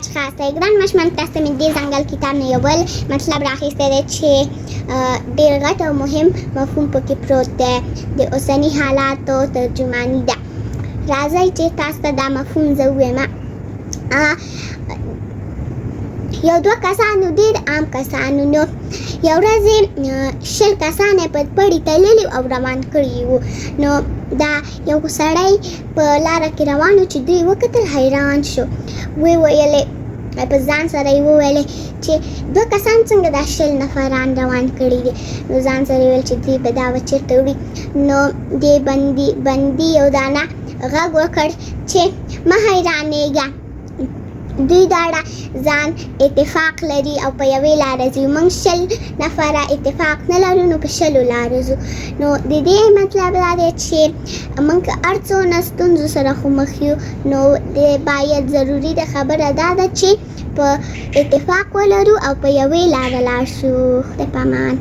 چې خاص دی. ګران ماشومان، تاسو ته مې دې ځنګل کتاب نه یو بل مطلب راخیستی دی چې ډېر غټ او مهم مفهوم پکې پروت دی. د اوسني حالاتو ترجماني ده. راځئ چې تاسو ته دا مفهوم زه ووایم. یو دوه کسانو، ډېر عام کسانو، نو یو ورځ 20 کسان یې په پړي تللي او روان کړي وو. نو دا یو سړی په لاره کې روان و چې دوی وکتل، حیران شو. ویې ویلې په ځان سره یې وویلې چې 2 کسان څنګه دا 20 نفران روان کړي دي. نو ځان سره یې ویل چې دوی به دا چېرته وړي. نو دې بندي یو دانه غږ وکړ چې مه حیرانېږه، دوی دواړه ځان اتفاق لري او په یوې لاره ځي. موږ 20 نفره اتفاق نه لرو، نو په 20 لارو ځو. نو د دې مطلب دا دی چې موږ هر څونه ستونزو سره خو مخ یو، نو باید ضروري ده خبره دا ده چې په اتفاق ولرو او په یوې لاره لاړ شو. خدای پامان.